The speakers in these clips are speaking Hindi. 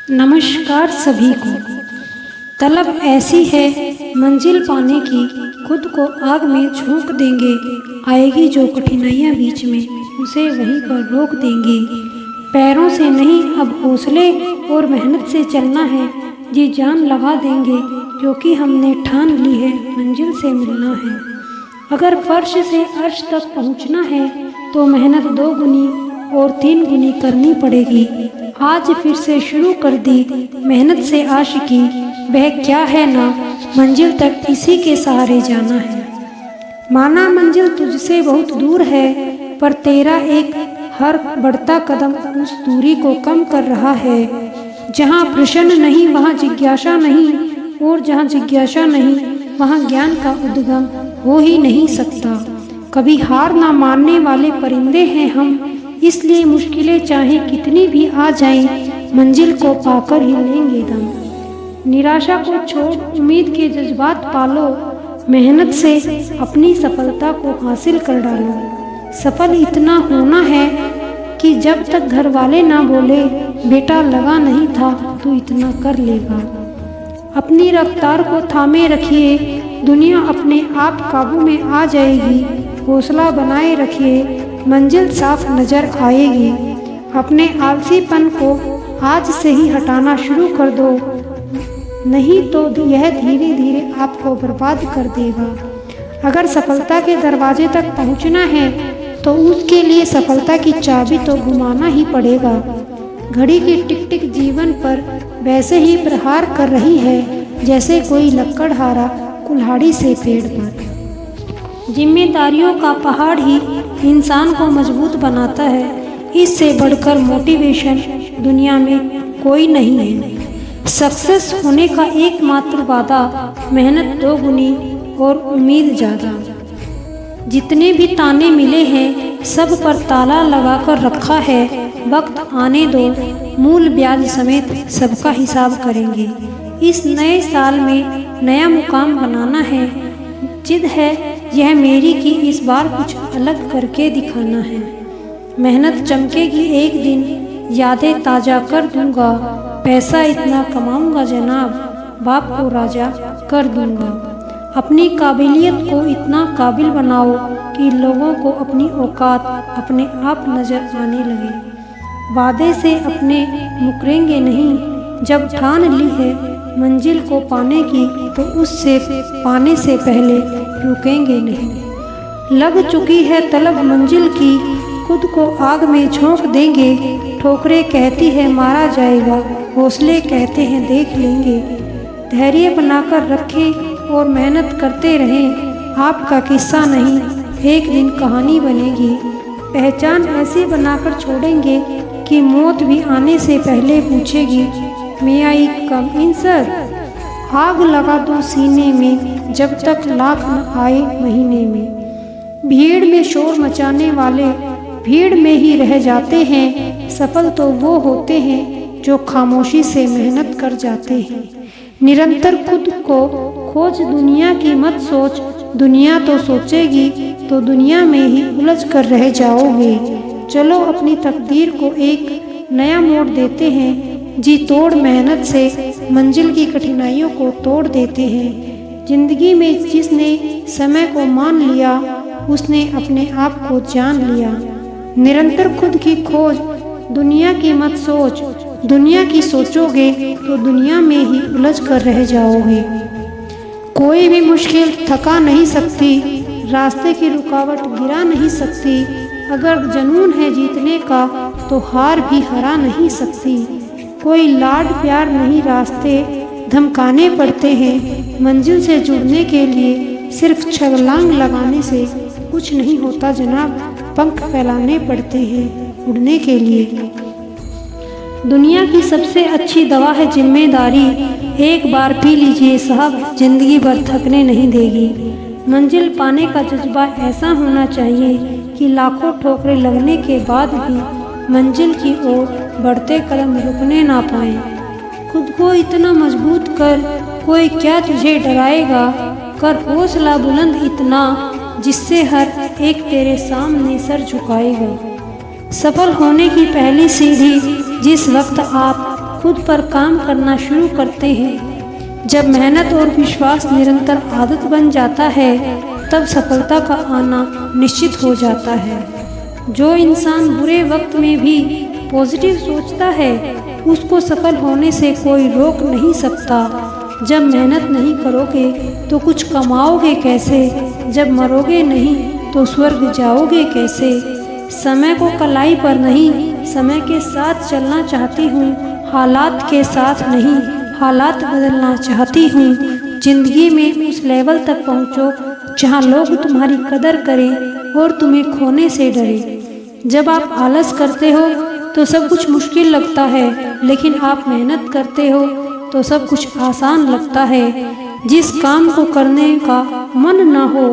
नमस्कार सभी को। तलब ऐसी है मंजिल पाने की, खुद को आग में झोंक देंगे। आएगी जो कठिनाइयाँ बीच में, उसे वहीं पर रोक देंगे। पैरों से नहीं अब हौसले और मेहनत से चलना है, जी जान लगा देंगे, क्योंकि हमने ठान ली है मंजिल से मिलना है। अगर फर्श से अर्श तक पहुँचना है तो मेहनत 2 गुनी और 3 गुनी करनी पड़ेगी। आज फिर से शुरू कर दी मेहनत से आशिकी, वह क्या है ना मंजिल तक इसी के सहारे जाना है। माना मंजिल तुझसे बहुत दूर है, पर तेरा एक हर बढ़ता कदम उस दूरी को कम कर रहा है। जहाँ प्रश्न नहीं वहाँ जिज्ञासा नहीं, और जहाँ जिज्ञासा नहीं वहाँ ज्ञान का उद्गम हो ही नहीं सकता। कभी हार ना मानने वाले परिंदे हैं हम, इसलिए मुश्किलें चाहे कितनी भी आ जाएं, मंजिल को पाकर ही लेंगे दम। निराशा को छोड़ उम्मीद के जज्बात पालो, मेहनत से अपनी सफलता को हासिल कर डालो। सफल इतना होना है कि जब तक घर वाले ना बोले बेटा लगा नहीं था तो इतना कर लेगा। अपनी रफ्तार को थामे रखिए, दुनिया अपने आप काबू में आ जाएगी। हौसला बनाए रखिए, मंजिल साफ नजर आएगी। अपने आलसीपन को आज से ही हटाना शुरू कर दो, नहीं तो यह धीरे धीरे आपको बर्बाद कर देगा। अगर सफलता के दरवाजे तक पहुंचना है तो उसके लिए सफलता की चाबी तो घुमाना ही पड़ेगा। घड़ी की टिक टिक जीवन पर वैसे ही प्रहार कर रही है जैसे कोई लकड़हारा कुल्हाड़ी से पेड़ पर। जिम्मेदारियों का पहाड़ ही इंसान को मजबूत बनाता है, इससे बढ़कर मोटिवेशन दुनिया में कोई नहीं है। सक्सेस होने का एकमात्र वादा मेहनत 2 गुनी और उम्मीद ज़्यादा। जितने भी ताने मिले हैं सब पर ताला लगाकर रखा है, वक्त आने दो, मूल ब्याज समेत सबका हिसाब करेंगे। इस नए साल में नया मुकाम बनाना है, जिद है यह मेरी कि इस बार कुछ अलग करके दिखाना है। मेहनत चमकेगी एक दिन, यादें ताज़ा कर दूंगा। पैसा इतना कमाऊंगा जनाब, बाप को राजा कर दूंगा। अपनी काबिलियत को इतना काबिल बनाओ कि लोगों को अपनी औकात अपने आप नज़र आने लगे। वादे से अपने मुकरेंगे नहीं, जब ठान ली है मंजिल को पाने की तो उससे पाने से पहले रुकेंगे नहीं। लग चुकी है तलब मंजिल की, खुद को आग में झोंक देंगे। ठोकरें कहती है मारा जाएगा, हौसले कहते हैं देख लेंगे। धैर्य बनाकर रखें और मेहनत करते रहें, आपका किस्सा नहीं एक दिन कहानी बनेगी। पहचान ऐसी बनाकर छोड़ेंगे कि मौत भी आने से पहले पूछेगी, मे आई कम इन सर। आग लगा दो सीने में जब तक लाख न आए महीने में। भीड़ में शोर मचाने वाले भीड़ में ही रह जाते हैं, सफल तो वो होते हैं जो खामोशी से मेहनत कर जाते हैं। निरंतर खुद को खोज, दुनिया की मत सोच, दुनिया तो सोचेगी तो दुनिया में ही उलझ कर रह जाओगे। चलो अपनी तकदीर को एक नया मोड़ देते हैं, जी तोड़ मेहनत से मंजिल की कठिनाइयों को तोड़ देते हैं। जिंदगी में जिसने समय को मान लिया उसने अपने आप को जान लिया। निरंतर खुद की खोज, दुनिया की मत सोच, दुनिया की सोचोगे तो दुनिया में ही उलझ कर रह जाओगे। कोई भी मुश्किल थका नहीं सकती, रास्ते की रुकावट गिरा नहीं सकती। अगर जुनून है जीतने का तो हार भी हरा नहीं सकती। कोई लाड प्यार नहीं, रास्ते धमकाने पड़ते हैं। मंजिल से जुड़ने के लिए सिर्फ छलांग लगाने से कुछ नहीं होता जनाब, पंख फैलाने पड़ते हैं उड़ने के लिए। दुनिया की सबसे अच्छी दवा है जिम्मेदारी, एक बार पी लीजिए साहब, जिंदगी भर थकने नहीं देगी। मंजिल पाने का जज्बा ऐसा होना चाहिए कि लाखों ठोकरें लगने के बाद भी मंजिल की ओर बढ़ते कदम रुकने ना पाए। खुद को इतना मजबूत कर, कोई क्या तुझे डराएगा। कर हौसला बुलंद इतना, जिससे हर एक तेरे सामने सर झुकाएगा। सफल होने की पहली सीढ़ी जिस वक्त आप खुद पर काम करना शुरू करते हैं। जब मेहनत और विश्वास निरंतर आदत बन जाता है तब सफलता का आना निश्चित हो जाता है। जो इंसान बुरे वक्त में भी पॉजिटिव सोचता है उसको सफल होने से कोई रोक नहीं सकता। जब मेहनत नहीं करोगे तो कुछ कमाओगे कैसे, जब मरोगे नहीं तो स्वर्ग जाओगे कैसे। समय को कलाई पर नहीं, समय के साथ चलना चाहती हूँ, हालात के साथ नहीं, हालात बदलना चाहती हूँ। जिंदगी में उस लेवल तक पहुँचो जहाँ लोग तुम्हारी कदर करें और तुम्हें खोने से डरे। जब आप आलस करते हो तो सब कुछ मुश्किल लगता है, लेकिन आप मेहनत करते हो तो सब कुछ आसान लगता है। जिस काम को करने का मन ना हो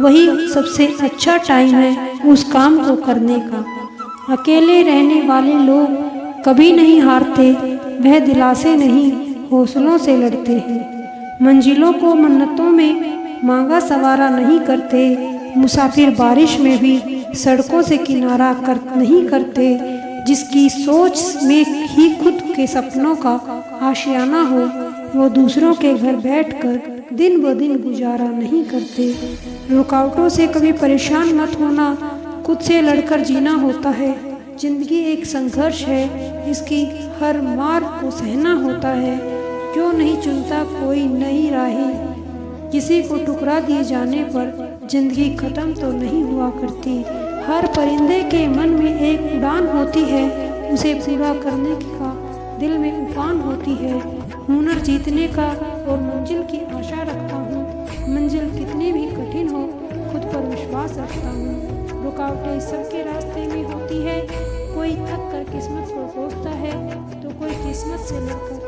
वही सबसे अच्छा टाइम है उस काम को करने का। अकेले रहने वाले लोग कभी नहीं हारते, वह दिलासे नहीं हौसलों से लड़ते हैं। मंजिलों को मन्नतों में मांगा सवारा नहीं करते, मुसाफिर बारिश में भी सड़कों से किनारा नहीं करते। जिसकी सोच में ही खुद के सपनों का आशियाना हो वो दूसरों के घर बैठकर दिन ब दिन गुजारा नहीं करते। रुकावटों से कभी परेशान मत होना, खुद से लड़कर जीना होता है। जिंदगी एक संघर्ष है, इसकी हर मार को सहना होता है। जो नहीं चुनता कोई नई राहें, किसी को ठुकरा दिए जाने पर जिंदगी खत्म तो नहीं हुआ करती। हर परिंदे के मन में एक उड़ान होती है, उसे पूरा करने का दिल में उफान होती है। हुनर जीतने का और मंजिल की आशा रखता हूँ। मंजिल कितनी भी कठिन हो खुद पर विश्वास रखता हूँ। रुकावटें सबके रास्ते में होती है, कोई थक कर किस्मत को कोसता है तो कोई किस्मत से लड़कर